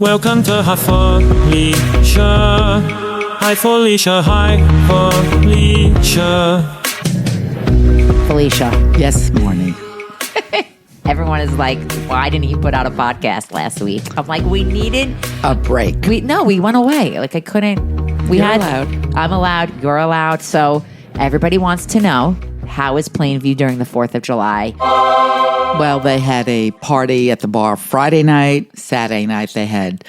Welcome to Hi Felicia. Hi Felicia. Hi Felicia. Felicia. Yes, Marni. Everyone is like, why didn't you put out a podcast last week? I'm like, we needed a break. We went away. Like I couldn't. You're allowed. I'm allowed. You're allowed. So everybody wants to know, how is Plainview during the 4th of July? Well, they had a party at the bar Friday night. Saturday night, they had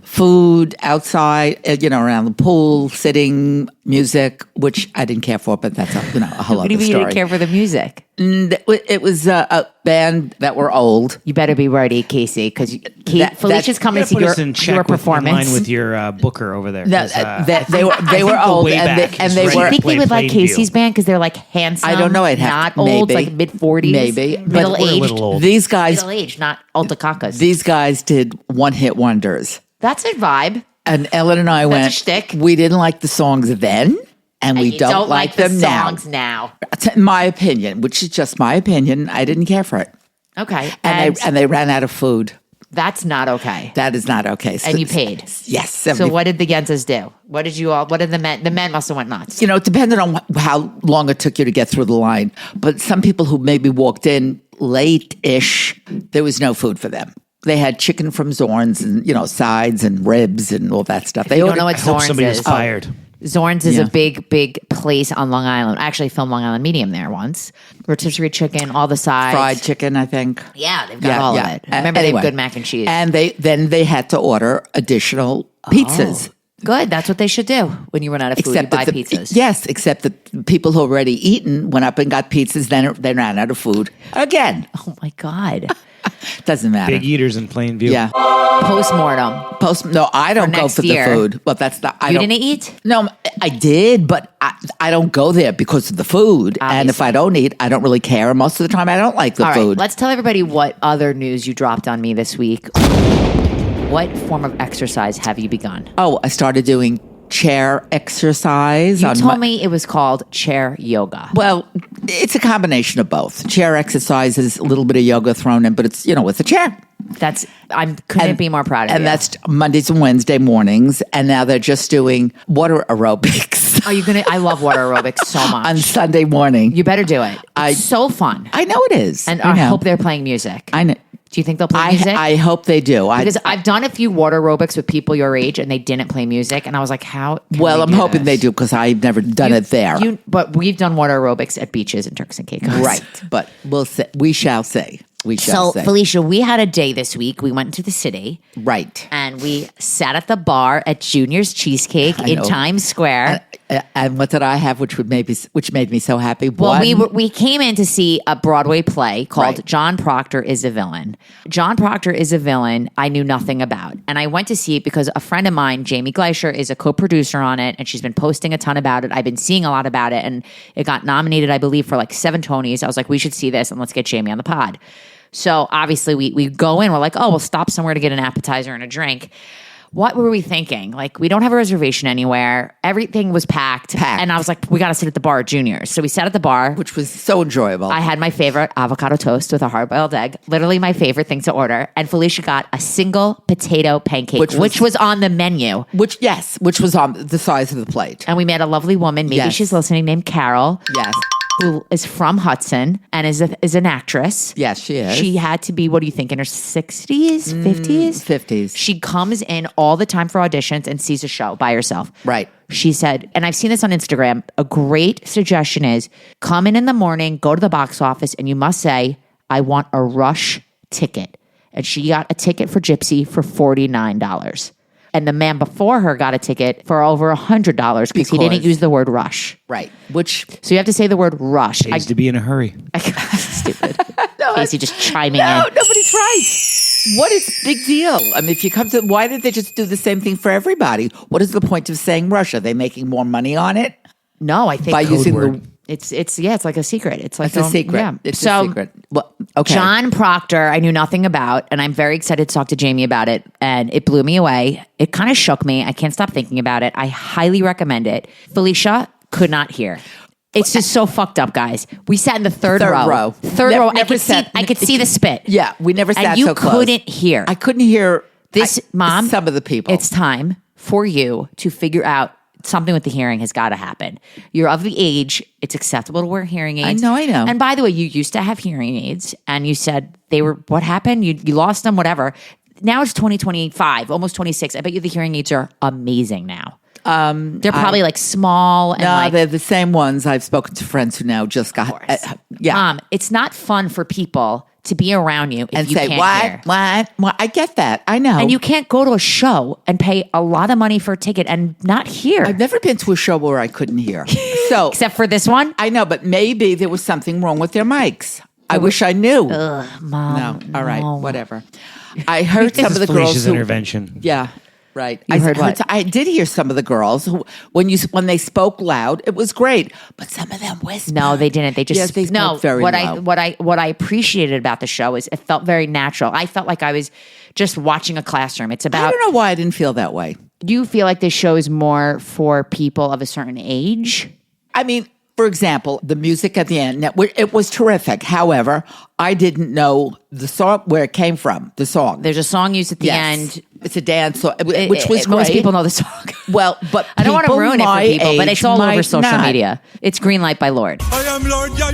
food outside, around the pool, sitting, music, which I didn't care for, but that's a whole other What do you mean you story. didn't care for the music? It was a band that were old. You better be ready, Casey, because Felicia's coming to see your performance. In line with your booker over there. They were old, and they were. I think they would like Casey's band because they're like handsome. I don't know. I'd not have old, maybe, like mid-40s, maybe middle but aged. These guys, middle aged, not alta cacas. These guys did one-hit wonders. That's a vibe. And Ellen and I went. A shtick. We didn't like the songs then, and we don't like them the songs now. My opinion, which is just my opinion, I didn't care for it. Okay, and they ran out of food. That's not okay. That is not okay. And you paid. Yes. So what did the Yenzas do? What did the men? The men must have went nuts. Depending on how long it took you to get through the line. But some people who maybe walked in late-ish, there was no food for them. They had chicken from Zorn's and, sides and ribs and all that stuff. They don't know what Zorn's somebody is. was fired. Zorn's is a big, big place on Long Island. I actually filmed Long Island Medium there once. Rotisserie chicken, all the sides. Fried chicken, I think. Yeah, they've got all of it. Remember, they have good mac and cheese. And they had to order additional pizzas. Good. That's what they should do when you run out of food. You buy pizzas. Yes, except that people who already eaten went up and got pizzas. Then they ran out of food again. Oh my God. Doesn't matter. Big eaters in Plainview. Yeah. Postmortem. No, I don't go for the food. Well, that's not. You didn't eat? No, I did, but I don't go there because of the food. Obviously. And if I don't eat, I don't really care. And most of the time, I don't like the All food. Right, let's tell everybody what other news you dropped on me this week. What form of exercise have you begun? Oh, I started doing chair exercise. You told me it was called chair yoga. Well, it's a combination of both. Chair exercise is a little bit of yoga thrown in, but it's, with a chair. Couldn't be more proud of you. And that's Mondays and Wednesday mornings. And now they're just doing water aerobics. I love water aerobics so much. On Sunday morning. You better do it. It's so fun. I know it is. And I hope they're playing music. I know. Do you think they'll play music? I hope they do. Because I've done a few water aerobics with people your age and they didn't play music. And I was like, how? Well, I'm hoping they do because I've never done it there. But we've done water aerobics at beaches and Turks and Caicos. Right. But we'll see. We shall see. So, Felicia, we had a day this week. We went to the city. Right. And we sat at the bar at Junior's Cheesecake in Times Square. And what did I have, which made me so happy? Well, we came in to see a Broadway play called John Proctor Is a Villain. John Proctor Is a Villain I knew nothing about. And I went to see it because a friend of mine, Jaime Gleicher, is a co-producer on it. And she's been posting a ton about it. I've been seeing a lot about it. And it got nominated, I believe, for like 7 Tonys. I was like, we should see this and let's get Jaime on the pod. So obviously we go in, we're like, we'll stop somewhere to get an appetizer and a drink. What were we thinking? Like, we don't have a reservation anywhere. Everything was packed. And I was like, we got to sit at the bar at Junior's. So we sat at the bar. Which was so enjoyable. I had my favorite avocado toast with a hard-boiled egg. Literally my favorite thing to order. And Felicia got a single potato pancake, which was on the menu. Which was on the size of the plate. And we met a lovely woman, maybe she's listening, named Carol. Yes. Who is from Hudson and is an actress. Yes, she is. She had to be, what do you think, in her 60s, 50s? 50s. She comes in all the time for auditions and sees a show by herself. Right. She said, and I've seen this on Instagram, a great suggestion is come in the morning, go to the box office, and you must say, I want a Rush ticket. And she got a ticket for Gypsy for $49. And the man before her got a ticket for over $100 because he didn't use the word rush. Right. So you have to say the word rush. Pays to be in a hurry. Stupid. Casey just chiming in. No, nobody's right. What is the big deal? I mean, if you come to, why did they just do the same thing for everybody? What is the point of saying rush? Are they making more money on it? No, I think by using the. It's like a secret. It's like a secret. Yeah. It's a secret. Well, okay. John Proctor, I knew nothing about, and I'm very excited to talk to Jaime about it. And it blew me away. It kind of shook me. I can't stop thinking about it. I highly recommend it. Felicia could not hear. It's just so fucked up, guys. We sat in the third row. Third row. I could see the spit. Yeah, we never sat and you so close. couldn't hear. I couldn't hear Mom, some of the people. it's time for you to figure out something with the hearing has got to happen. You're of the age, it's acceptable to wear hearing aids. I know. And by the way, you used to have hearing aids and you said they were, what happened? You lost them, whatever. Now it's 2025, almost 26. I bet you the hearing aids are amazing now. They're probably like small and no, they're the same ones. I've spoken to friends who now just got. It's not fun for people to be around you if and you say can't hear. what? I get that. I know. And you can't go to a show and pay a lot of money for a ticket and not hear. I've never been to a show where I couldn't hear. So except for this one. I know, but maybe there was something wrong with their mics. I wish I knew. Mom, no, all right, whatever. I heard some of the girls Felicia's who, intervention. Yeah. Right. You heard what? I did hear some of the girls who, when they spoke loud, it was great. But some of them whispered. No, they didn't. They just yes, they spoke very loud. What I appreciated about the show is it felt very natural. I felt like I was just watching a classroom. It's about. I don't know why I didn't feel that way. You feel like this show is more for people of a certain age? I mean, for example, the music at the end, it was terrific. However, I didn't know the song, where it came from, the song. There's a song used at the end. It's a dance song, which was great. Most people know the song. Well, but I don't want to ruin it for people, but it's all over social not. media. It's Green Light by Lord. I am Lord, yeah.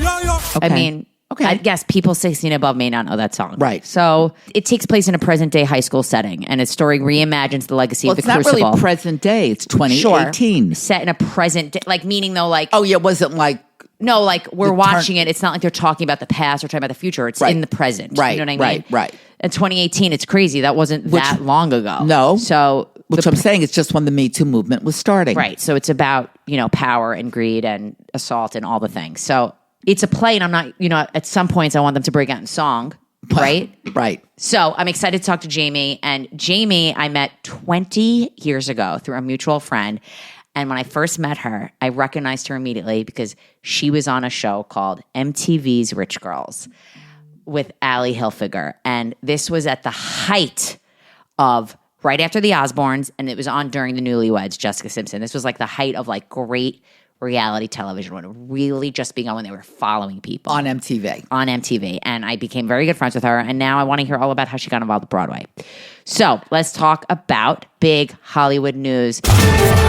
Okay. I mean, okay. I guess people 16 above may not know that song. Right. So it takes place in a present day high school setting, and its story reimagines the legacy of the it's not Crucible. really present day. It's 2018. Sure. Set in a present day, like meaning though, like Oh, yeah, it wasn't like. no, like we're watching it. It's not like they're talking about the past or talking about the future. It's in the present. Right. You know what I mean? Right. In 2018, it's crazy. That wasn't that long ago. No. So Which I'm saying is just when the Me Too movement was starting. right. So it's about power and greed and assault and all the things. So it's a play, and I'm not. At some points, I want them to break out in song. Right. Right. So I'm excited to talk to Jayme. And Jayme, I met 20 years ago through a mutual friend. And when I first met her, I recognized her immediately because she was on a show called MTV's Rich Girls with Ali Hilfiger. And this was at the height of right after the Osbournes, and it was on during the Newlyweds, Jessica Simpson. This was like the height of like great reality television when it really just began when they were following people. On MTV. On MTV. And I became very good friends with her. And now I want to hear all about how she got involved with Broadway. So let's talk about big Hollywood news.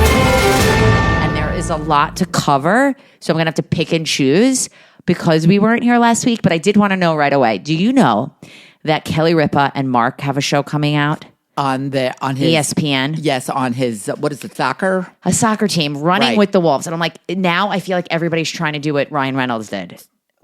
And there is a lot to cover. So I'm going to have to pick and choose because we weren't here last week. But I did want to know right away. Do you know that Kelly Ripa and Mark have a show coming out? On his ESPN. Yes, on his what is it, soccer? A soccer team running Right. with the Wolves. And I'm like, now I feel like everybody's trying to do what Ryan Reynolds did.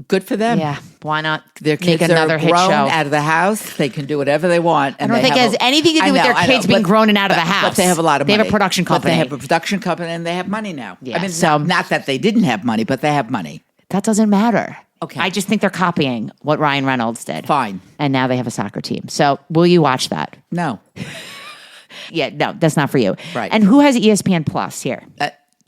Good for them. Yeah, why not Their make kids another are hit grown show? out of the house. They can do whatever they want. And I don't think it has anything to do with their kids being grown and out of the house. But they have a lot of money. They have a production company. But they have a production company and they have money now. Yeah, I mean, so- not that they didn't have money, but they have money. That doesn't matter. Okay. I just think they're copying what Ryan Reynolds did. Fine. And now they have a soccer team. So will you watch that? No. Yeah, no, that's not for you. Right. And who has ESPN Plus here?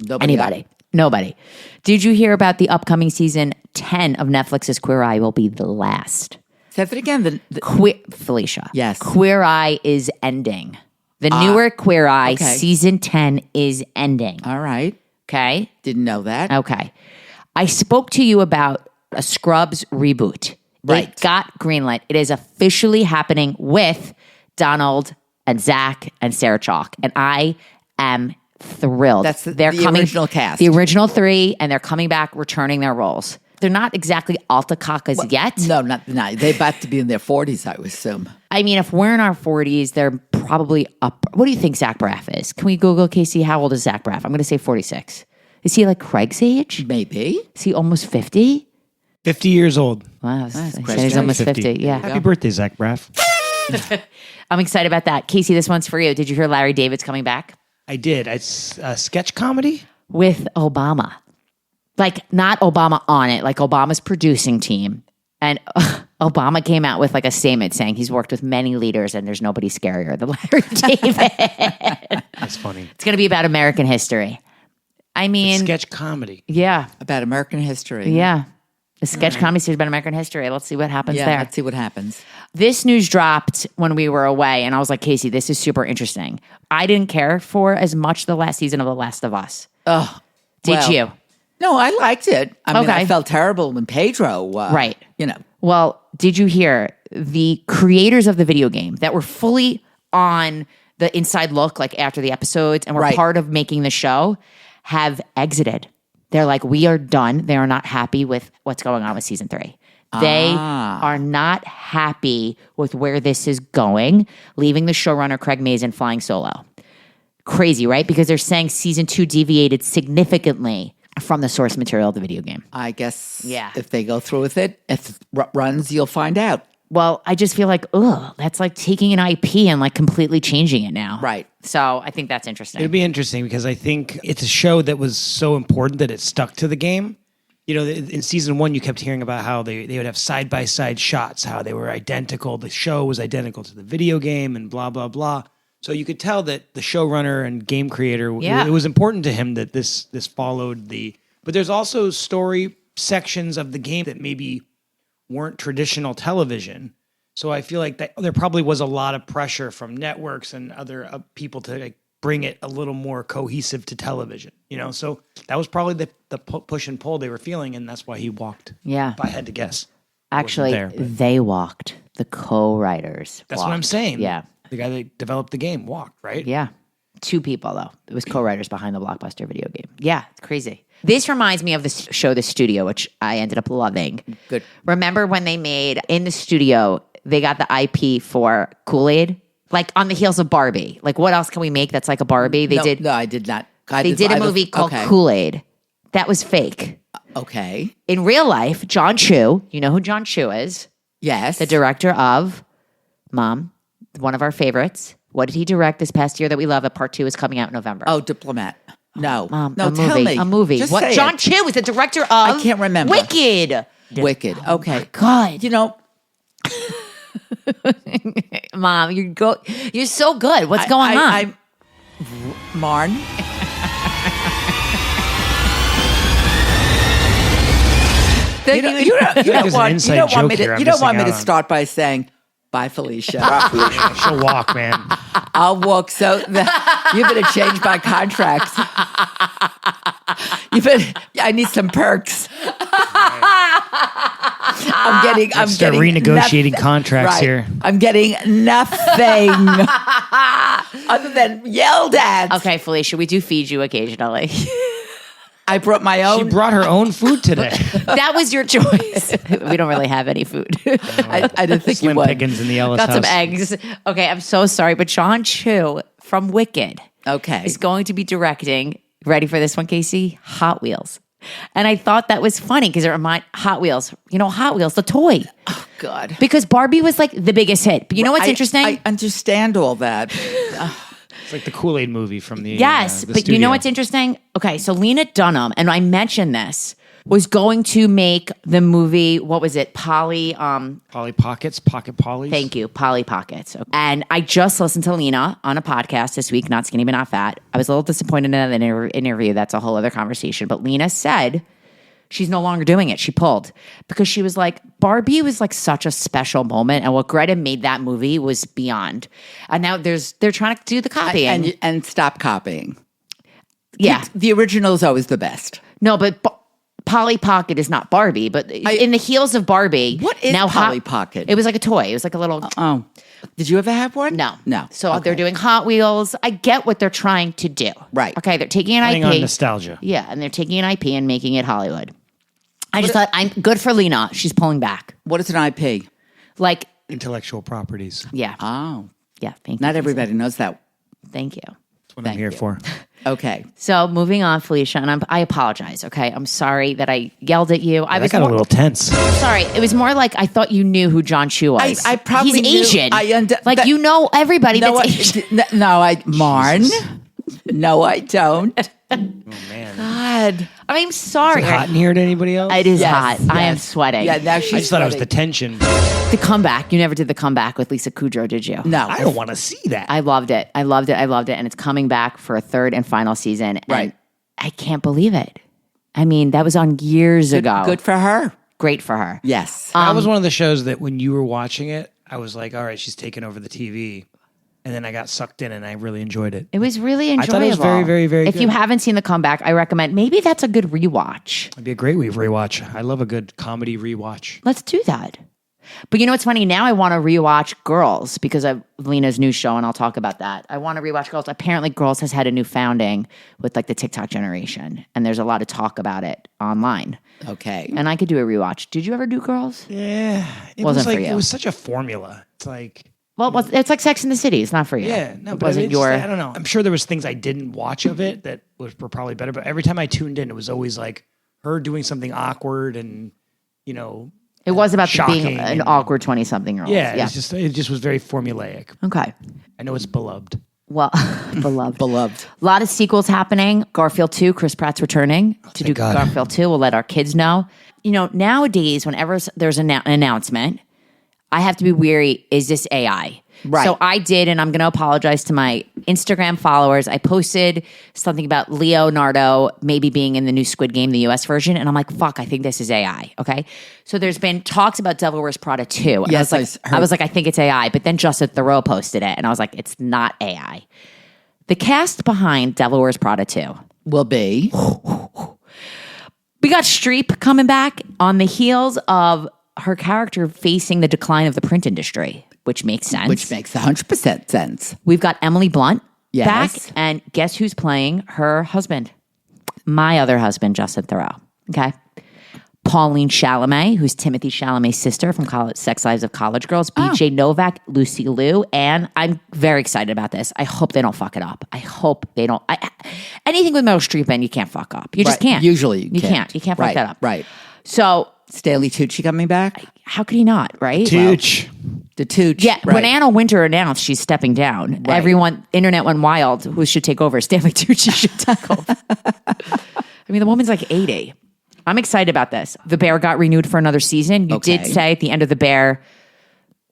Nobody. Anybody. Nobody. Did you hear about the upcoming season 10 of Netflix's Queer Eye will be the last? Say that again. Felicia. Yes. Queer Eye is ending. The newer Queer Eye okay. season 10 is ending. All right. Okay? Didn't know that. Okay. I spoke to you about a Scrubs reboot. Right. It got greenlit. It is officially happening with Donald and Zach and Sarah Chalk. And I am thrilled. That's the original cast. The original three, and they're coming back, returning their roles. They're not exactly alta cockas yet. No, not. They're about to be in their 40s, I would assume. I mean, if we're in our 40s, they're probably up. What do you think Zach Braff is? Can we Google, Casey, how old is Zach Braff? I'm going to say 46. Is he like Craig's age? Maybe. Is he almost 50? 50 years old. Wow, he said crazy. he's almost 50. Yeah. Happy birthday, Zach Braff. I'm excited about that. Casey, this one's for you. Did you hear Larry David's coming back? I did. It's a sketch comedy. With Obama. Like, not Obama on it, like Obama's producing team. And Obama came out with like a statement saying he's worked with many leaders and there's nobody scarier than Larry David. That's funny. It's going to be about American history. I mean, Sketch comedy. yeah, About American history. yeah. A sketch comedy series about American history. Let's see what happens Yeah, there. let's see what happens. This news dropped when we were away, and I was like, Casey, this is super interesting. I didn't care for as much the last season of The Last of Us. Oh, Did well, you? No, I liked it. I mean, Okay. I felt terrible when Pedro, Right. You know, Well, did you hear the creators of the video game that were fully on the inside look, like after the episodes, and were Right. part of making the show, have exited. They're like, we are done. They are not happy with what's going on with season 3. They are not happy with where this is going, leaving the showrunner Craig Mazin flying solo. Crazy, right? Because they're saying season 2 deviated significantly from the source material of the video game. I guess Yeah. if they go through with it, if it runs, you'll find out. Well, I just feel like, ugh, that's like taking an IP and like completely changing it now. Right. So I think that's interesting. It'd be interesting because I think it's a show that was so important that it stuck to the game. You know, in season 1, you kept hearing about how they would have side-by-side shots, how they were identical. The show was identical to the video game and blah, blah, blah. So you could tell that the showrunner and game creator, it was important to him that this followed the... But there's also story sections of the game that maybe weren't traditional television. So I feel like that there probably was a lot of pressure from networks and other people to like bring it a little more cohesive to television, you know? So that was probably the push and pull they were feeling, and that's why he walked. Yeah. If I had to guess. Actually, there, but- they walked. The co-writers That's walked. what I'm saying. Yeah. The guy that developed the game walked, right? Yeah. 2 people, though. It was co-writers behind the Blockbuster video game. Yeah, it's crazy. This reminds me of the show The Studio, which I ended up loving. Good. Remember when they made, in The Studio, they got the IP for Kool-Aid? Like on the heels of Barbie. Like what else can we make that's like a Barbie? They did. No, I did not. They did a movie called Kool-Aid. That was fake. Okay. In real life, John Chu, you know who John Chu is? Yes. The director of Mom, one of our favorites. What did he direct this past year that we love? A part 2 is coming out in November. Oh, Diplomat. No. Mom, No, a tell movie, me. a movie. Just What? say John it. Chu is the director of I can't remember. Wicked. Wicked. Okay. God, You know, Mom, you're so good. What's going on? Marn. You don't There's an want, inside you don't want joke me here to, I'm you don't want me missing to out on. start by saying, bye, Felicia. She'll walk, man. I'll walk. So you better change my contract. I need some perks. I'm Start getting renegotiating nothing- contracts right. here. I'm getting nothing other than yelled at. Okay, Felicia, we do feed you occasionally. I brought my She own. brought her own food today. That was your choice. We don't really have any food. I didn't think you Slim would. pickings in the Ellis Got house. some eggs. Okay, I'm so sorry, but John Chu from Wicked Okay. is going to be directing, ready for this one, Casey? Hot Wheels. And I thought that was funny because it reminded Hot Wheels, Hot Wheels, the toy. God. Because Barbie was like the biggest hit. But you know what's interesting? I understand all that. It's like the Kool-Aid movie from the Yes, the but you know studio. what's interesting? Okay, so Lena Dunham, and I mentioned this, was going to make the movie, what was it? Polly Pockets, Pocket Pollies. Thank you, Polly Pockets. And I just listened to Lena on a podcast this week, Not Skinny But Not Fat. I was a little disappointed in that interview. That's a whole other conversation. But Lena said she's no longer doing it. She pulled because she was like, Barbie was like such a special moment. And what Greta made that movie was beyond. And now they're trying to do the copying. And stop copying. Yeah. The original is always the best. No, but Polly Pocket is not Barbie, but in the heels of Barbie. What is Polly Pocket? It was like a toy. It was like a little. Oh. Did you ever have one? No. No. So Okay. they're doing Hot Wheels. I get what they're trying to do. Right. Okay, they're taking an Playing IP. on nostalgia. Yeah, and they're taking an IP and making it Hollywood. I just thought, I'm good for Lena. She's pulling back. What is an IP? Like, Intellectual properties. yeah. Oh. Yeah, thank you. Not everybody knows that. Thank you. That's what I'm here for. Okay. So moving on, Felicia, and I apologize, okay? I'm sorry that I yelled at you. I That was got a little tense. sorry. It was more like I thought you knew who John Chu was. I probably He's knew- Asian. You know everybody No, that's Asian. Marn. No, I don't. Oh, man. God. I'm sorry. Is it hot in here to anybody else? It is Yes, hot. I am yes. sweating. Yeah, now she's I just thought it was the sweating. tension. The comeback. You never did the comeback with Lisa Kudrow, did you? No. I don't want to see that. I loved it. I loved it. I loved it. And it's coming back for a third and final season. And Right. I can't believe it. I mean, that was on years ago. Good for her. Great for her. Yes. That was one of the shows that when you were watching it, I was like, all right, she's taking over the TV. And then I got sucked in and I really enjoyed it. It was really enjoyable. thought it was very, very, very If good. you haven't seen the comeback, I recommend maybe that's a good rewatch. It'd be a great rewatch. I love a good comedy rewatch. Let's do that. But you know what's funny? Now I want to rewatch Girls because of Lena's new show, and I'll talk about that. I want to rewatch Girls. Apparently, Girls has had a new founding with like the TikTok generation, and there's a lot of talk about it online. Okay. And I could do a rewatch. Did you ever do Girls? Yeah, it Wasn't was like for you. it was such a formula. It's like Well, it's like Sex in the City. It's not for you. yeah, no, it but wasn't it's your. just, I don't know. I'm sure there was things I didn't watch of it that were probably better, but every time I tuned in, it was always like her doing something awkward and It was about being shocking an and- awkward 20-something-year-old. yeah, it just was very formulaic. Okay. I know it's beloved. Well, beloved. Beloved. A lot of sequels happening. Garfield 2, Chris Pratt's returning to do God. Garfield 2. We'll let our kids know. Nowadays, whenever there's an announcement, I have to be weary, is this AI? Right. So I did, and I'm going to apologize to my Instagram followers. I posted something about Leonardo maybe being in the new Squid Game, the US version, and I'm like, fuck, I think this is AI, okay? So there's been talks about Devil Wears Prada 2. And Yes, I was like, I think it's AI, but then Justin Theroux posted it, and I was like, it's not AI. The cast behind Devil Wears Prada 2. Will be. We got Streep coming back on the heels of her character facing the decline of the print industry, which makes sense. Which makes 100% sense. We've got Emily Blunt back, Yes. and guess who's playing her husband? My other husband, Justin Theroux. Okay. Pauline Chalamet, who's Timothy Chalamet's sister from Sex Lives of College Girls, BJ Novak, Lucy Liu, and I'm very excited about this. I hope they don't fuck it up. I hope they don't. Anything with Meryl Streep in, you can't fuck up. You just Right. can't. Usually you can't. You can't fuck Right, that up. right. So Stanley Tucci coming back? how could he not? Right? Tooch. The Tucci. Yeah, right. when Anna Wintour announced she's stepping down, internet went wild. Who should take over? Stanley Tucci should take over. I mean, the woman's like 80. I'm excited about this. The Bear got renewed for another season. You did Okay. say at the end of The Bear,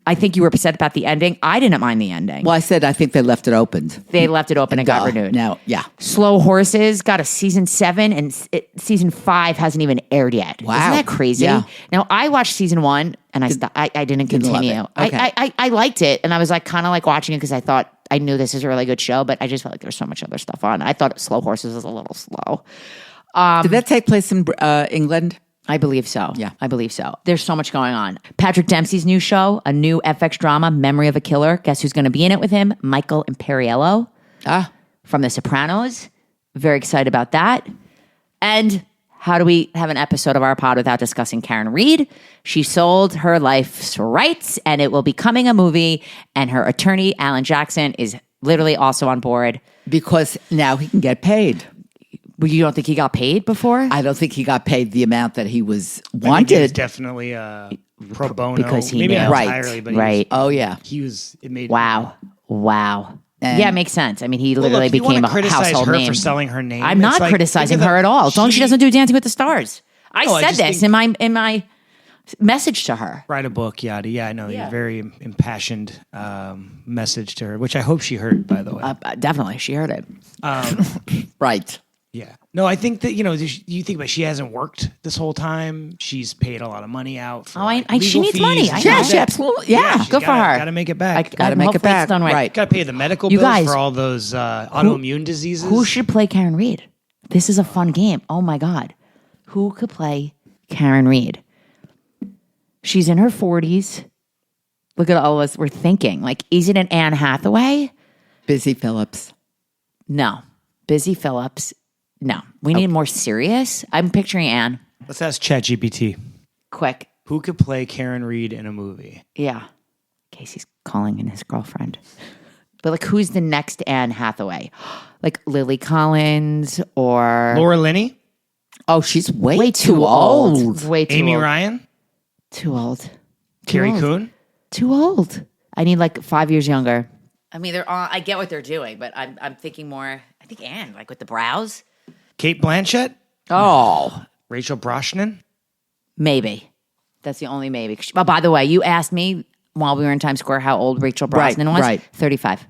I think you were upset about the ending. I didn't mind the ending. Well, I said I think they left it opened. They left it open and got renewed. Now, yeah. Slow Horses got a season 7, and season 5 hasn't even aired yet. Wow. Isn't that crazy? Yeah. Now, I watched season 1, and I didn't Didn't love continue. it. Okay. I liked it, and I was like kind of like watching it because I thought I knew this is a really good show, but I just felt like there's so much other stuff on. I thought Slow Horses was a little slow. Did that take place in England? I believe so. Yeah. I believe so. There's so much going on. Patrick Dempsey's new show, a new FX drama, Memory of a Killer. Guess who's going to be in it with him? Michael Imperiello from The Sopranos. Very excited about that. And how do we have an episode of our pod without discussing Karen Reed? She sold her life's rights, and it will be becoming a movie. And her attorney, Alan Jackson, is literally also on board. Because now he can get paid. Well, you don't think he got paid before? I don't think he got paid the amount that he was I think it was wanted. definitely pro bono. Because he maybe knew. not Right. entirely, but Right. Oh, yeah. he was. It made Wow. And- Yeah, it makes sense. I mean, he Well, literally look, you became wanna a criticize household her name. for selling her name. I'm It's not like, criticizing think of her the- at all. As long as she doesn't do Dancing with the Stars. I No, I said just this think- in my message to her. Write a book, yada. Yeah, I know. Yeah. You're very impassioned message to her, which I hope she heard, by the way. Definitely, she heard it. Right. Yeah. No, I think that, you think about it, she hasn't worked this whole time. She's paid a lot of money out for she legal needs fees money. and I shit know. Yeah, like she that. absolutely. Yeah. she's Good for gotta- her. Gotta make it back. Gotta make it hopefully it's back. done right. Right. Gotta pay the medical You bills guys- for all those autoimmune diseases. Who should play Karen Reed? This is a fun game. Oh my God. Who could play Karen Reed? She's in her 40s. Look at all of us. We're thinking, like, is it an Anne Hathaway? Busy Phillips. No. Busy Phillips. No. We need more serious. I'm picturing Anne. Let's ask ChatGPT. Quick. Who could play Karen Reed in a movie? Yeah. Casey's calling in his girlfriend. But like, who's the next Anne Hathaway? Like Lily Collins or Laura Linney? Oh, she's way, way too old. Way too Amy old. Ryan? Too old. Carrie old. Coon? Too old. I need like 5 years younger. I mean, they're all, I get what they're doing, but I'm thinking more. I think Anne, like with the brows. Kate Blanchett? Oh. Rachel Brosnan? Maybe. That's the only maybe. Oh, by the way, you asked me while we were in Times Square how old Rachel Brosnan was. right. 35.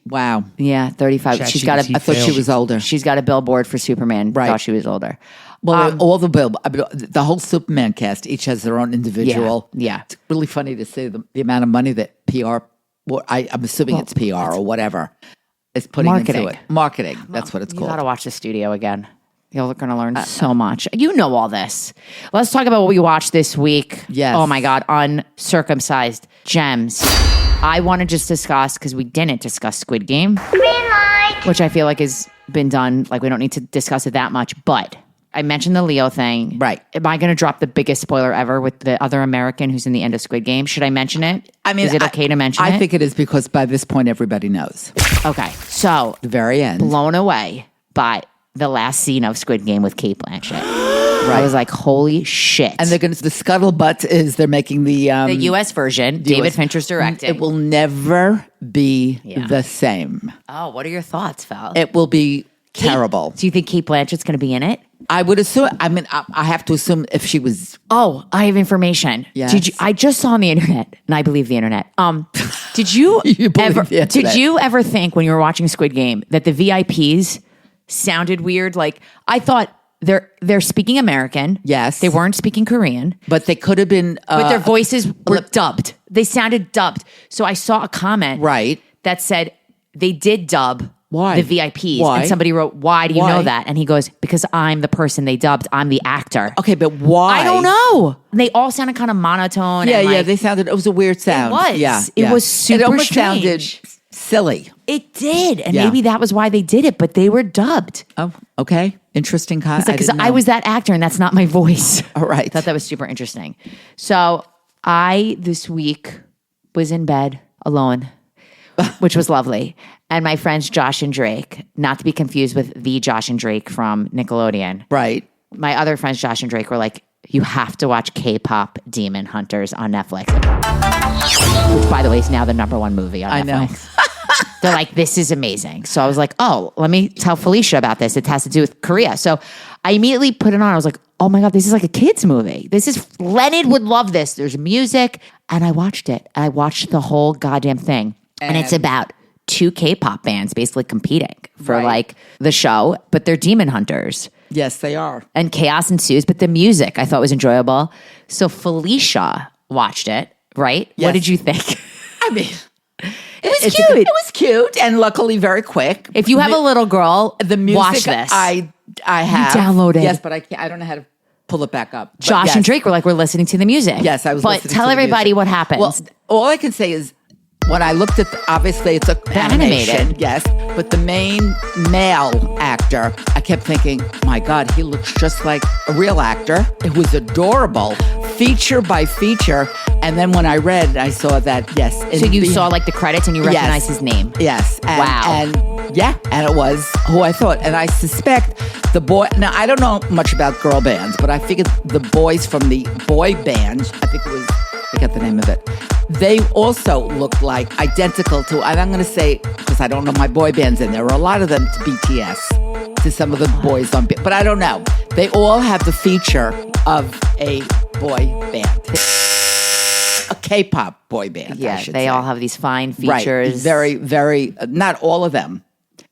Wow. Yeah, 35. She's got I thought she was older. She's got a billboard for Superman. Right. Thought she was older. Well, all the whole Superman cast each has their own individual. Yeah. It's really funny to see the amount of money that PR, I'm assuming it's PR or whatever, is putting Marketing. into it. Marketing. That's what it's You called. got to watch the studio again. You're going to learn so much. You know all this. Let's talk about what we watched this week. Yes. Oh my God. Uncircumcised gems. I want to just discuss, because we didn't discuss Squid Game. Green light. Which I feel like has been done. Like, we don't need to discuss it that much. But I mentioned the Leo thing. Right. Am I going to drop the biggest spoiler ever with the other American who's in the end of Squid Game? Should I mention it? I mean, is it okay to mention it? I think it is, because by this point, everybody knows. Okay. So, The very end. blown away by the last scene of Squid Game with Kate Blanchett. I was like, holy shit. And they're going to, the scuttlebutt is they're making the U.S. version, David Fincher's directing. It will never be the same. Oh, what are your thoughts, Val? It will be terrible. Do you think Kate Blanchett's going to be in it? I would assume, I mean, I have to assume if she was. Oh, I have information. Yes. Did you, I just saw on the internet, and I believe the internet. Did you, You believe ever? the internet. Did you ever think when you were watching Squid Game that the VIPs sounded weird? Like, I thought they're speaking American. Yes. They weren't speaking Korean. But they could have been. But their voices were dubbed. They sounded dubbed. So I saw a comment Right. that said they did dub Why? the VIPs. Why? And somebody wrote, why do you Why? know that? And he goes, because I'm the person they dubbed. I'm the actor. Okay, but why? I don't know. They all sounded kind of monotone. Yeah, and yeah, like, they sounded, it was a weird sound. was. Yeah. It yeah. was super It almost strange. sounded silly. It did. And Yeah. maybe that was why they did it, but they were dubbed. Oh, okay. Interesting. Because I was that actor and that's not my voice. All right. I thought that was super interesting. So I, this week, was in bed alone, which was lovely. And my friends Josh and Drake, not to be confused with the Josh and Drake from Nickelodeon. Right. My other friends Josh and Drake were like, you have to watch K-pop Demon Hunters on Netflix. Which, by the way, is now the #1 movie on I know. Netflix. They're like, this is amazing. So I was like, oh, let me tell Felicia about this. It has to do with Korea. So I immediately put it on. I was like, oh my God, this is like a kid's movie. Leonard would love this. There's music. And I watched it. I watched the whole goddamn thing. And it's about 2 K-pop bands basically competing for Right. like the show, but they're demon hunters. Yes, they are. And chaos ensues, but the music I thought was enjoyable. So Felicia watched it, right? Yes. What did you think? I mean, It was it cute. was cute and luckily very quick. If you have a little girl, the music, watch this. I have download it. Yes, but I can't. I don't know how to pull it back up. But Josh yes. and Drake were like, we're listening to the music. Yes, I was. But listening tell to the everybody music. what happens. Well, all I can say is when I looked at, obviously it's a animation, animated. yes, but the main male actor, I kept thinking, my God, he looks just like a real actor. It was adorable, feature by feature. And then when I read, I saw that, yes. so you saw like the credits and you recognized his name. Yes. And, Wow. And yeah, and it was who I thought. And I suspect the boy, now I don't know much about girl bands, but I figured the boys from the boy band, I think it was, I forget the name of it, they also looked like identical to, and I'm going to say, because I don't know my boy bands, and there are a lot of them to BTS, to some of the boys on, but I don't know. They all have the feature of a boy band. A K-pop boy band, I Yeah, should they say. all have these fine Right. features. Very, very, not all of them,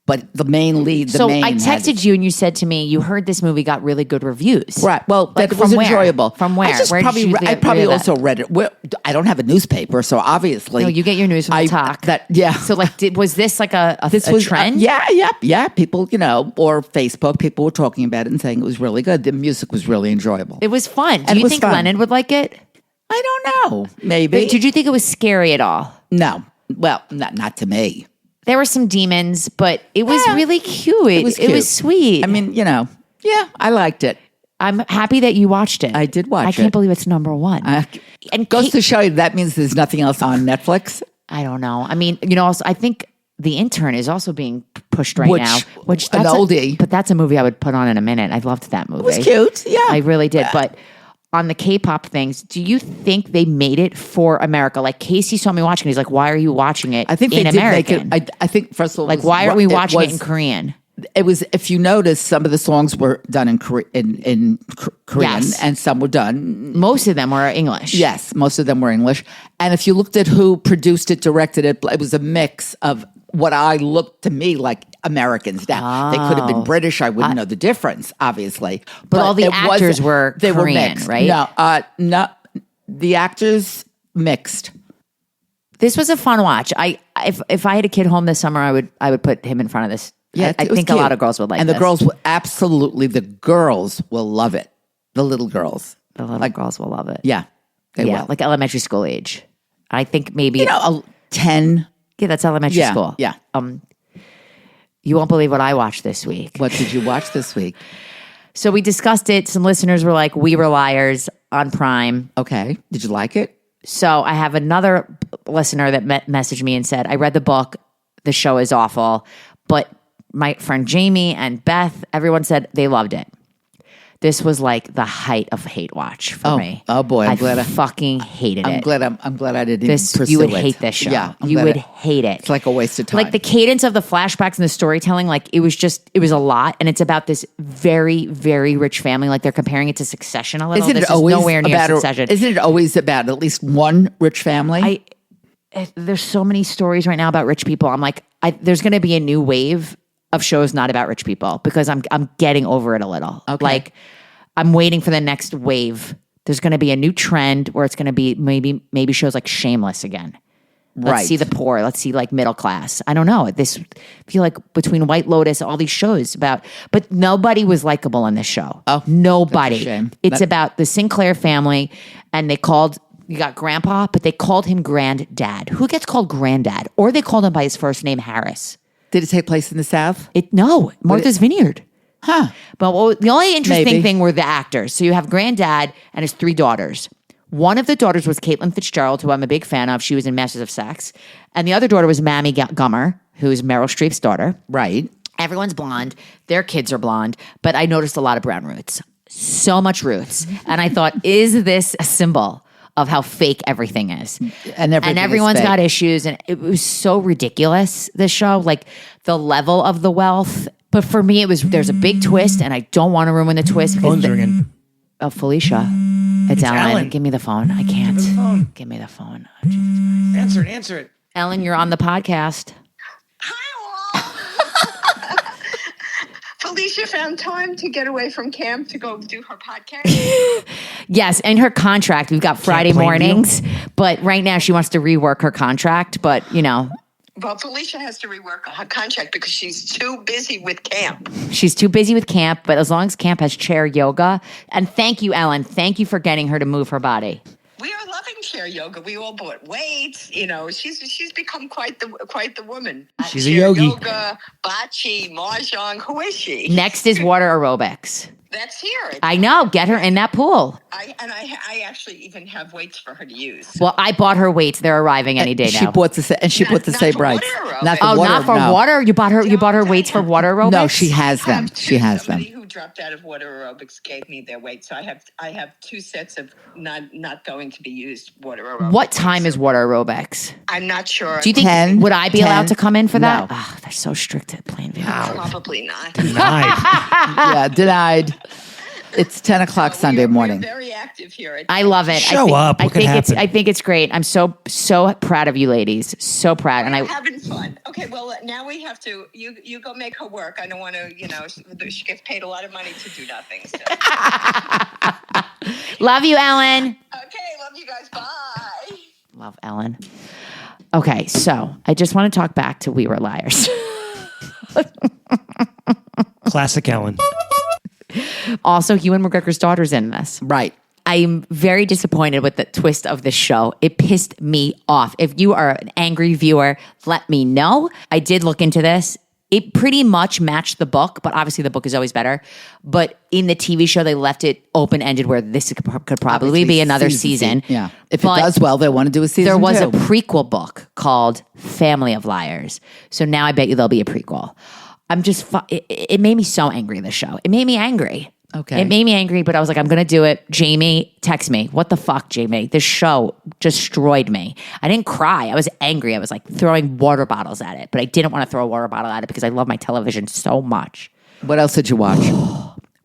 but the main lead, So I texted you and you said to me, you heard this movie got really good reviews. Right. Well, Like, that from was where? enjoyable. From where? I just Where did probably, you I probably read that? also read it. Well, I don't have a newspaper, so obviously. No, you get your news from the talk. Yeah. So like, was this like a this was trend? yeah. People, or Facebook, people were talking about it and saying it was really good. The music was really enjoyable. It was fun. Do And it you was think fun. Lennon would like it? I don't know. Maybe. Did you think it was scary at all? No. Well, not to me. There were some demons, but it was Yeah. really cute. It was was cute. sweet. I mean, yeah, I liked it. I'm happy that you watched it. I did watch I can't it. believe it's #1. And Goes Kate- to show you that means there's nothing else on Netflix. I don't know. I mean, also, I think The Intern is also being pushed right Which- now. Which an that's oldie. but that's a movie I would put on in a minute. I loved that movie. It was cute. Yeah. I really did. But on the K-pop things, do you think they made it for America? Like Casey saw me watching. He's like, "Why are you watching it?" I think they in did American? make it. I think first of all, Like, why aren't we watching it in Korean? It was, if you notice, some of the songs were done in Korean, Yes. and some were done. Most of them were English. Yes, most of them were English. And if you looked at who produced it, directed it, it was a mix of what I looked to me like Americans. Now they could have been British. I wouldn't know the difference, obviously. But all the it actors wasn't- were they Korean, were mixed. right? No, the actors mixed. This was a fun watch. If I had a kid home this summer, I would put him in front of this Yeah, I it was think a cute. lot of girls would like and this. the girls will absolutely. The girls will love it. The little girls. The little girls will love it. Yeah, they will. like elementary school age. I think maybe 10. yeah, that's elementary Yeah, school. yeah. You won't believe what I watched this week. What did you watch this week? So we discussed it. Some listeners were like, "We Were Liars" on Prime. Okay, did you like it? So I have another listener that messaged me and said, "I read the book. The show is awful," but my friend Jamie and Beth, everyone said they loved it. This was like the height of hate watch for me. Oh boy, I fucking hated it. I'm glad I didn't This even pursue you would it. hate this show. Yeah, you would hate it. It's like a waste of time. Like the cadence of the flashbacks and the storytelling, like it was a lot, and it's about this very, very rich family. Like they're comparing it to Succession a little. Isn't This it always is nowhere near about Succession. Isn't it always about at least one rich family? There's so many stories right now about rich people. I'm like, there's going to be a new wave of shows not about rich people because I'm getting over it a little. Okay. Like I'm waiting for the next wave. There's going to be a new trend where it's going to be maybe shows like Shameless again. Let's Right. see the poor. Let's see like middle class. I don't know. I feel like between White Lotus, all these shows but nobody was likable in this show. Oh, nobody. that's a shame. It's about the Sinclair family, and you got Grandpa, but they called him Granddad. Who gets called Granddad? Or they called him by his first name, Harris. Did it take place in the South? No, Martha's Vineyard. Huh. But the only interesting Maybe. thing were the actors. So you have Granddad and his 3 daughters. One of the daughters was Caitlin Fitzgerald, who I'm a big fan of. She was in Masters of Sex. And the other daughter was Mammy Gummer, who's Meryl Streep's daughter. Right. Everyone's blonde. Their kids are blonde. But I noticed a lot of brown roots. So much roots. And I thought, is this a symbol of how fake everything is? And everyone's is fake. got issues. And it was so ridiculous, this show. Like the level of the wealth. But for me, there's a big twist, and I don't want to ruin the twist. Phone's ringing. Oh, Felicia. It's Ellen. Ellen. Give me the phone. I can't. Give her the phone. Give me the phone. Oh, Jesus Christ. Answer it. Ellen, you're on the podcast. Hi, all. Felicia found time to get away from camp to go do her podcast. Yes, in her contract, we've got Friday blame mornings, but right now she wants to rework her contract, but Well, Felicia has to rework her contract because she's too busy with camp. she's too busy with camp, but as long as camp has chair yoga, and thank you, Ellen. Thank you for getting her to move her body. We are loving chair yoga. We all bought weights. She's become quite the woman. She's a Chair yogi. Yoga, bocce, mahjong. Who is she? Next is water aerobics. That's here. I know. Get her in that pool. I actually even have weights for her to use. Well, I bought her weights. They're arriving any day She now. bought the Not same for brights. water aerobics. Not for Oh, water. not for no. water? You bought her weights for water aerobics? No, she has them. She has them. Somebody who dropped out of water aerobics gave me their weights, so I have 2 sets of not going to be used water aerobics. What time is water aerobics? I'm not sure. Do you think 10, would I be 10? allowed to come in for that? No. Oh, they're so strict at Plainview. Probably not. Denied. Yeah, denied. It's 10 o'clock Sunday morning. We're very active here. I love it. Show up. What could happen? I think it's great. I'm so proud of you ladies. So proud. And We're having fun. Okay, well now we have to. You go make her work. I don't want to. She gets paid a lot of money to do nothing. So. love you, Ellen. Okay, love you guys. Bye. Love Ellen. Okay, so I just want to talk back to We Were Liars. Classic Ellen. Also, Ewan McGregor's daughter's in this. Right. I'm very disappointed with the twist of this show. It pissed me off. If you are an angry viewer, let me know. I did look into this. It pretty much matched the book, but obviously the book is always better. But in the TV show, they left it open-ended where this could probably Obviously, be another season. Yeah. If But it does well, they want to do a season there was two. a prequel book called Family of Liars. So now I bet you there'll be a prequel. I'm just, it made me so angry, this show. It made me angry. Okay. It made me angry, but I was like, I'm going to do it. Jamie, text me. What the fuck, Jamie? This show destroyed me. I didn't cry. I was angry. I was like throwing water bottles at it, but I didn't want to throw a water bottle at it because I love my television so much. What else did you watch?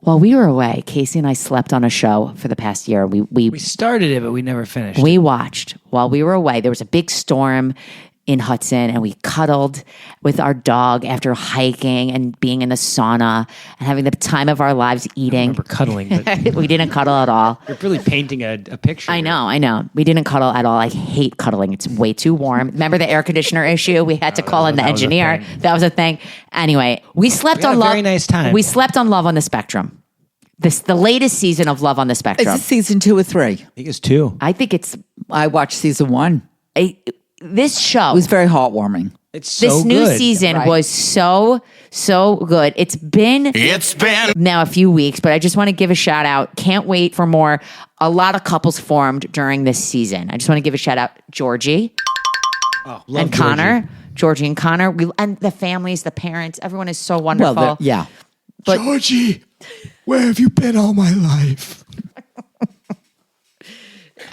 While we were away, Casey and I slept on a show for the past year. We We started it, but we never finished. we watched while we were away. There was a big storm in Hudson, and we cuddled with our dog after hiking and being in the sauna and having the time of our lives I eating. remember cuddling, but We didn't cuddle at all. you're really painting a picture. I know. We didn't cuddle at all. I hate cuddling. It's way too warm. Remember the air conditioner issue? We had to call in the that was a engineer. thing. That was a thing. Anyway, we slept had on a Love. very nice time. We slept on Love on the Spectrum. The latest season of Love on the Is Spectrum. it season 2 or 3? I think it's 2. I think it's I watched season 1. this show. It was very heartwarming. It's so This new good. season Right. was so good. It's been now a few weeks, but I just want to give a shout out. Can't wait for more. A lot of couples formed during this season. I just want to give a shout out Georgie Oh, love and Connor. Georgie and Connor. And the families, the parents, everyone is so wonderful. Well, yeah. But Georgie, where have you been all my life?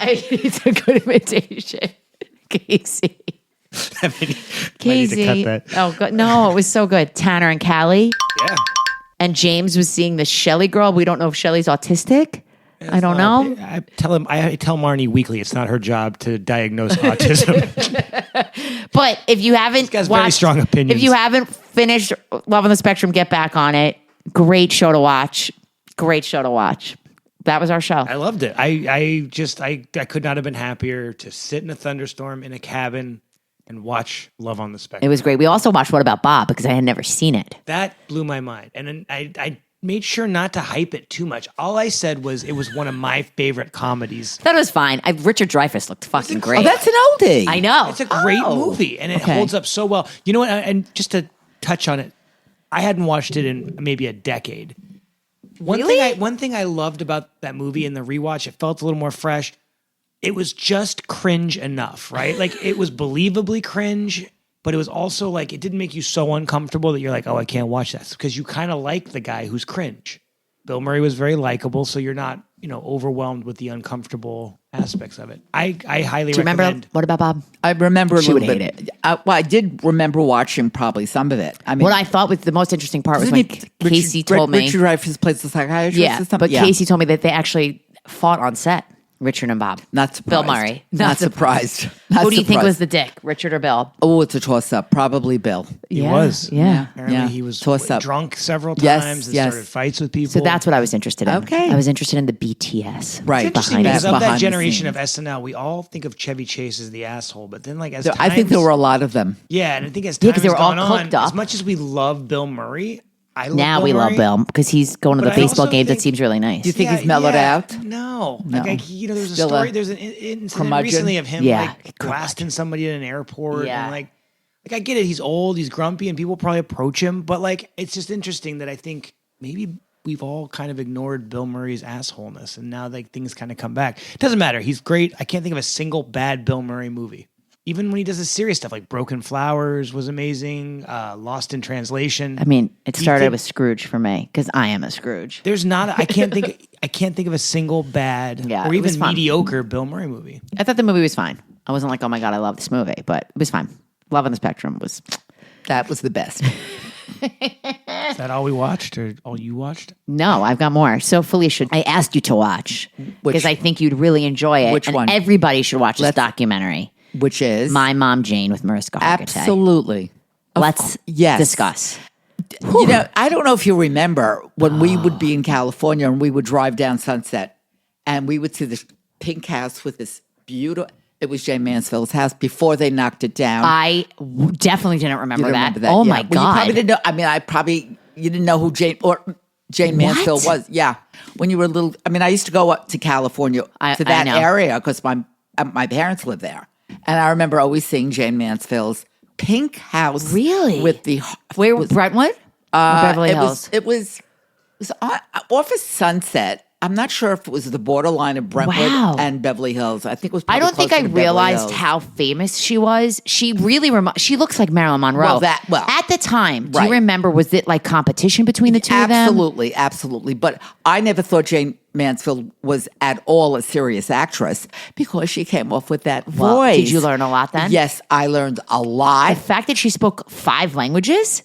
it's a good imitation. Casey. I need to Casey. cut that. Oh, God. No, it was so good. Tanner and Callie. Yeah. And James was seeing the Shelley girl. We don't know if Shelley's autistic. I don't know. I tell Marni weekly it's not her job to diagnose autism. But if you haven't guy's very strong opinions. If you haven't finished Love on the Spectrum, get back on it. Great show to watch. That was our show. I loved it. I could not have been happier to sit in a thunderstorm in a cabin and watch Love on the Spectrum. It was great. We also watched What About Bob because I had never seen it. That blew my mind. And then I made sure not to hype it too much. All I said was it was one of my favorite comedies. That was fine. Richard Dreyfuss looked fucking great. Oh, that's an oldie. I know. It's a great movie, and it holds up so well. You know what? And just to touch on it, I hadn't watched it in maybe a decade. One thing I loved about that movie in the rewatch, it felt a little more fresh. It was just cringe enough, right? Like it was believably cringe, but it was also like it didn't make you so uncomfortable that you're like, oh, I can't watch that, because you kind of like the guy who's cringe. Bill Murray was very likable, so you're not, overwhelmed with the uncomfortable aspects of it. I highly Do you remember recommend. What About Bob? I remember a She little would bit. hate I did remember watching probably some of it. I mean, What I thought was the most interesting part was when Casey told me. Richard Dreyfuss plays the psychiatrist. Yeah, or something. but Yeah. Casey told me that they actually fought on set. Richard and Bob. Not surprised. Bill Murray. Not surprised. Who do you think was the dick, Richard or Bill? Oh, it's a toss up. Probably Bill. He was. Yeah. Apparently Yeah. he was Toss up. drunk several Yes, times and yes. started fights with people. So that's what I was interested in. Okay. I was interested in the BTS. Right. interesting behind because it. of that Behind the generation of scenes. SNL, we all think of Chevy Chase as the asshole, but then as I think there were a lot of them. yeah, and I think as Yeah, time 'cause has they were all gone on, cooked up. as much as we love Bill Murray, I love Now Bill we love Murray. Bill because he's going to But the I baseball also game. That think- seems really nice. You think he's mellowed out? No. No. Like, there was a Still story. a There's an incident curmudgeon? recently of him Yeah. blasting somebody at an airport. Yeah. And like I get it. He's old. He's grumpy, and people probably approach him. But it's just interesting that I think maybe we've all kind of ignored Bill Murray's assholeness, and now things kind of come back. It doesn't matter. He's great. I can't think of a single bad Bill Murray movie. Even when he does the serious stuff, like Broken Flowers was amazing. Lost in Translation. I mean, it Do you started think- with Scrooge for me because I am a Scrooge. There's not. I can't think of a single bad Yeah, or it was even fun. mediocre Bill Murray movie. I thought the movie was fine. I wasn't like, oh my God, I love this movie, but it was fine. Love on the Spectrum was. That was the best. Is that all we watched, or all you watched? No, I've got more. So, Felicia, I asked you to watch because I think you'd really enjoy it. Which and one? Everybody should watch this documentary. Which is My Mom Jayne with Mariska Hargitay. absolutely. Let's yes. discuss. I don't know if you remember when we would be in California and we would drive down Sunset and we would see this pink house with this beautiful. It was Jayne Mansfield's house before they knocked it down. Definitely didn't remember, You that. remember that? Oh yeah. my Well, God. you probably didn't know. I mean, you didn't know who Jayne Mansfield was. Yeah, when you were little. I mean, I used to go up to California I to that know. area because my parents lived there, and I remember always seeing Jayne Mansfield's pink house. Really? With the Where, Brentwood? Or Beverly Hills? It was off of Sunset. I'm not sure if it was the borderline of Brentwood Wow. and Beverly Hills. I think it was. I Probably don't think I closer to Beverly realized Hills. how famous she was. She really she looks like Marilyn Monroe. At the time, do you Right. remember? Was it like competition between the two of them? Absolutely. But I never thought Jayne Mansfield was at all a serious actress because she came off with that Well, voice. did you learn a lot then? Yes, I learned a lot. The fact that she spoke 5 languages.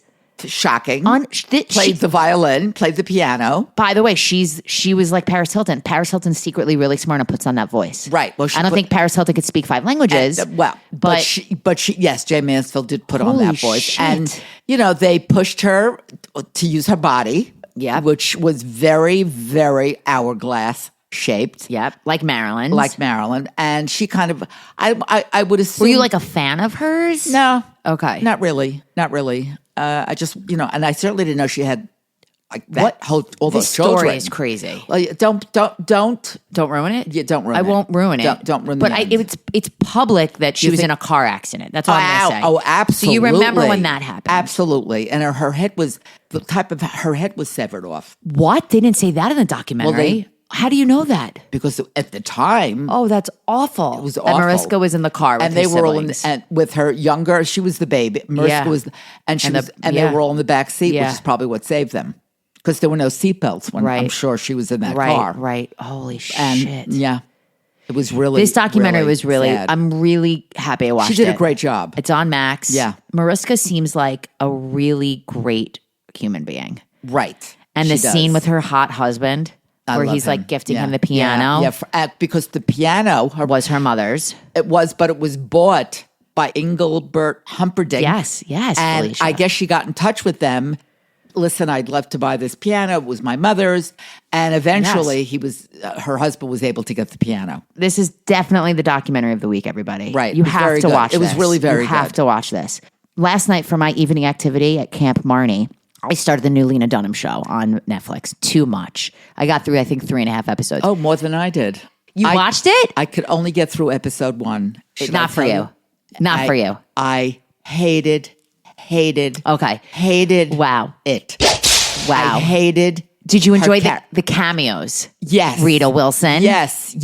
Shocking. She- Played the violin, played the piano. By the way, she was like Paris Hilton. Paris Hilton's secretly really smart and puts on that voice. Right. Well, I don't think Paris Hilton could speak 5 languages. But she, yes, Jay Mansfield did put on Holy that voice. shit. And, they pushed her to use her body, which was very, very hourglass shaped. Yep, like Marilyn. And she kind of, I would assume. Were you like a fan of hers? No. Okay. Not really. I just, and I certainly didn't know she had like that all those This children. story is crazy. Like, don't ruin it. Yeah, don't ruin it. I won't ruin it. Don't ruin But it. it's public that she was in a car accident. That's all I'm gonna say. Oh, absolutely. So you remember when that happened? Absolutely. And her head was her head was severed off What? They didn't say that in the documentary. How do you know that? because at the time. Oh, that's awful. It was And awful. Mariska was in the car with and they her were all siblings. and with her younger. She was the baby. Mariska was, and they were all in the back seat, which is probably what saved them because there were no seatbelts when I'm sure she was in that car. Right. Holy shit. And it was really This documentary was really. sad. I'm really happy I watched it. She did a great job. It's on Max. Yeah. Mariska seems like a really great human being. Right. And She the scene does. with her hot husband, where love he's like him. gifting Yeah. him the piano, because the piano was her mother's. it was bought by Engelbert Humperdinck. Yes, And Felicia. I guess she got in touch with them. Listen, I'd love to buy this piano. It was my mother's, and eventually her husband was able to get the piano. This is definitely the documentary of the week, everybody. Right. You It was have very to good. watch It this. was really very You have good. to watch this. Last night for my evening activity at Camp Marni, I started the new Lena Dunham show on Netflix. Too much. I got through, I think, 3.5 episodes. Oh, more than I did. You watched it? I could only get through episode 1. Should I Not for tell you. Not for you. I hated Okay. Wow. it. Wow. I hated. Did you enjoy her the cameos? Yes. Rita Wilson. Yes.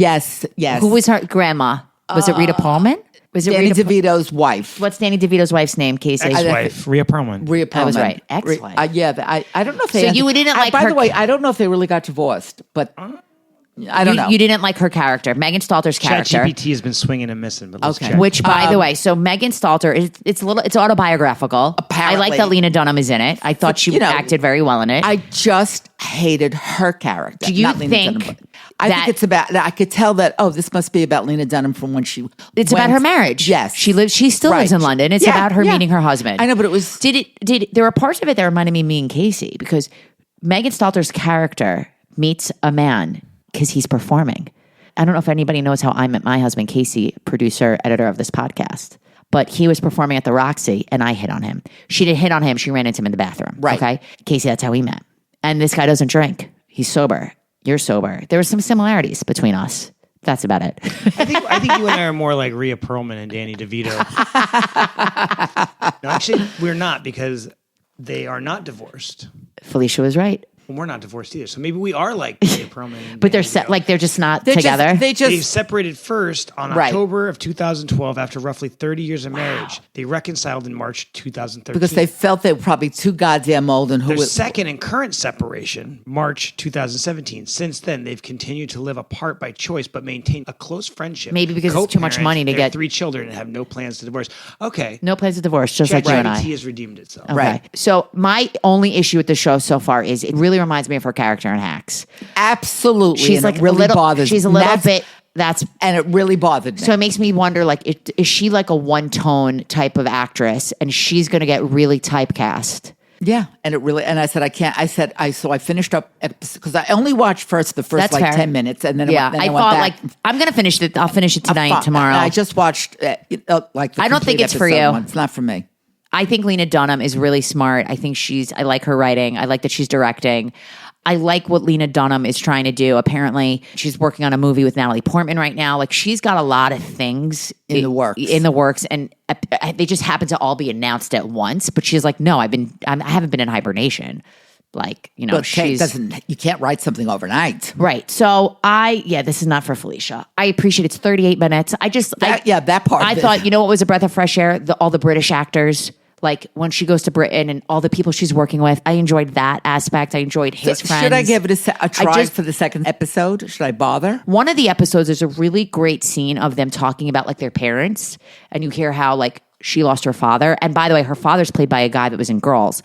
Who was her grandma? Was it Rita Perlman? Was it Danny Rita? DeVito's wife? What's Danny DeVito's wife's name? Casey. Ex-wife, Rhea Perlman. Rhea Perlman. I was right. Ex-wife. I don't know if they. So you didn't like By her- the way, I don't know if they really got divorced, but I don't know. You didn't like her character, Megan Stalter's character. ChatGPT has been swinging and missing, but let's Okay. check. Which, by the way, so Megan Stalter, it's autobiographical. Apparently. I like that Lena Dunham is in it. I thought she acted very well in it. I just hated her character. Do you not Lena think Dunham, but I that- think it's about. I could tell that. Oh, this must be about Lena Dunham from when she. It's about her marriage. Yes, She still lives in London. It's about her meeting her husband. I know, but it was. There were parts of it that reminded me and Casey because Megan Stalter's character meets a man because he's performing. I don't know if anybody knows how I met my husband, Casey, producer, editor of this podcast. But he was performing at the Roxy and I hit on him. She didn't hit on him. She ran into him in the bathroom. Right. Okay. Casey, that's how we met. And this guy doesn't drink. He's sober. You're sober. There were some similarities between us. That's about it. I think you and I are more like Rhea Perlman and Danny DeVito. No, actually, we're not because they are not divorced. Felicia was right. And we're not divorced either. So maybe we are like Rhea Perlman. And But they're Danny DeVito. they're just not They're together. They separated first on Right. October of 2012 after roughly 30 years of marriage. They reconciled in March 2013. because they felt they were probably too goddamn old and who Their was. second and current separation, March 2017. Since then, they've continued to live apart by choice, but maintain a close friendship. Maybe because it's too much Co-parent money to their get- 3 children and have no plans to divorce. Okay. No plans of divorce, just like you and I. ChatGPT has redeemed itself. Okay. Right. So my only issue with the show so far is it really reminds me of her character in Hacks. Absolutely. She's and like it really a little, bothers she's a me. little bit. That's And it really bothered me. so it makes me wonder. Like, is she like a one tone type of actress, and she's going to get really typecast? Yeah, and it really. And I said I can't. So I finished up because I only watched the first That's like fair. 10 minutes, and then Yeah, then I went thought back. like I'm going to finish it. I'll finish it tonight, tomorrow. I just watched like. The I don't think complete it's for episode you. one. It's not for me. I think Lena Dunham is really smart. I think I like her writing. I like that she's directing. I like what Lena Dunham is trying to do. Apparently, she's working on a movie with Natalie Portman right now. Like, she's got a lot of things In the works. and they just happen to all be announced at once. But she's like, no, I haven't been in hibernation. Like, But she's you can't write something overnight. right. So this is not for Felicia. I appreciate it's 38 minutes. That part. I thought, what was a breath of fresh air? All the British actors. Like when she goes to Britain and all the people she's working with, I enjoyed that aspect. I enjoyed his friends. Should I give it a try for the second episode? Should I bother? One of the episodes is a really great scene of them talking about like their parents, and you hear how like she lost her father. And by the way, her father's played by a guy that was in Girls.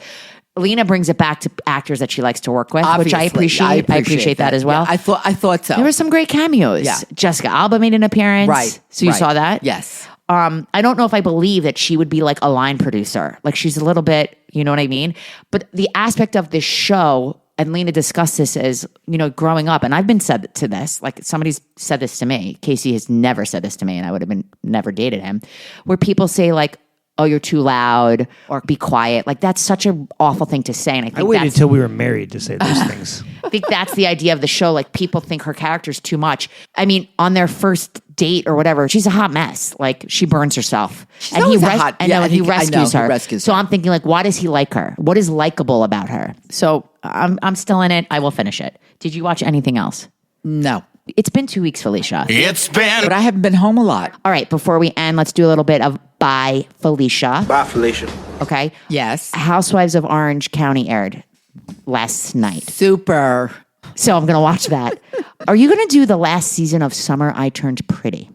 Lena brings it back to actors that she likes to work with, which I Obviously, appreciate. I appreciate that as well. Yeah, I thought so. There were some great cameos. Yeah. Jessica Alba made an appearance. Right. So you right. saw that? Yes. I don't know if I believe that she would be like a line producer. Like she's a little bit, you know what I mean? But the aspect of this show, and Lena discussed this as, growing up, and I've been said to this, like somebody's said this to me. Casey has never said this to me, and I would have been never dated him, where people say like, oh, you're too loud, or be quiet. Like that's such an awful thing to say. And I think I waited until we were married to say those things. I think that's the idea of the show. Like people think her character's too much. I mean, on their first date or whatever, she's a hot mess. Like she burns herself. She's always a hot- I know, yeah, and he I know, rescues he her. rescues so her. I'm thinking like, why does he like her? What is likable about her? So I'm still in it. I will finish it. Did you watch anything else? No. It's been 2 weeks, Felicia. But I haven't been home a lot. All right, before we end, let's do a little bit of Bye, Felicia. Bye, Felicia. Okay. Yes. Housewives of Orange County aired last night. Super. So I'm going to watch that. Are you going to do the last season of Summer I Turned Pretty?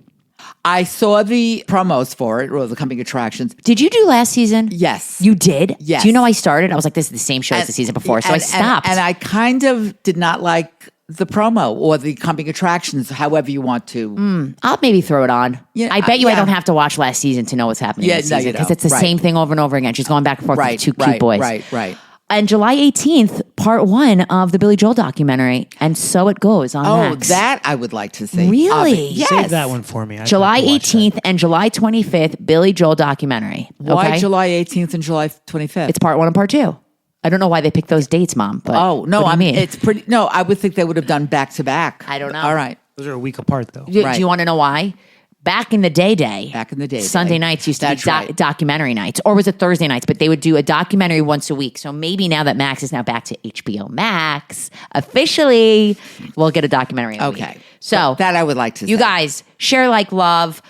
I saw the promos for it, or the coming attractions. Did you do last season? Yes. You did? Yes. Do you know I started? I was like, this is the same show as the season before. So I stopped. And I kind of did not like the promo or the coming attractions, however you want to. I'll maybe throw it on. Yeah, I bet you I yeah. don't have to watch last season to know what's happening Yeah, this no, season you because don't. it's the Right. same thing over and over again. She's going back and forth with two cute boys. Right. And July 18th, part 1 of the Billy Joel documentary, And So It Goes on Oh, Max. that I would like to see. Really? Yes. Save that one for me. I'd July like to watch that. 18th and July 25th, Billy Joel documentary. Why Okay? July 18th and July 25th? It's part 1 and part 2. I don't know why they picked those dates, Mom. But oh, no, what do you mean? it's pretty. No, I would think they would have done back to back. I don't know. All right. Those are a week apart, though. Do Right. you want to know why? Back in the day, Back in the day. Sunday nights used to That's be right. documentary nights, or was it Thursday nights? But they would do a documentary once a week. So maybe now that Max is now back to HBO Max, officially, we'll get a documentary. A Okay. week. So that I would like to you see. guys share like love.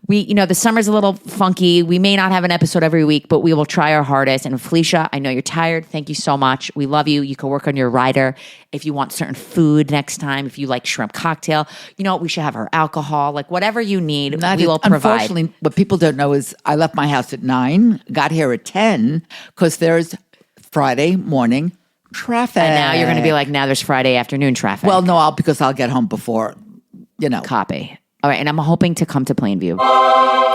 We, the summer's a little funky. We may not have an episode every week, but we will try our hardest. And Felicia, I know you're tired. Thank you so much. We love you. You can work on your rider if you want certain food next time. If you like shrimp cocktail, we should have our alcohol. Like whatever you need, we will provide. Unfortunately, what people don't know is I left my house at 9, got here at 10, because there's Friday morning traffic. And now you're going to be like, now there's Friday afternoon traffic. well, no, because I'll get home before, Copy. All right. And I'm hoping to come to Plainview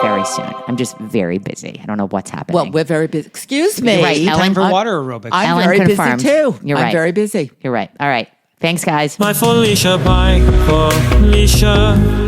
very soon. I'm just very busy. I don't know what's happening. Well, we're very busy. Excuse me. You're right, Ellen. Time for I'm- water aerobics. I'm Ellen very confirmed. busy too. You're I'm right. very busy. You're right. All right. Thanks, guys. My Felicia, bye, Felicia.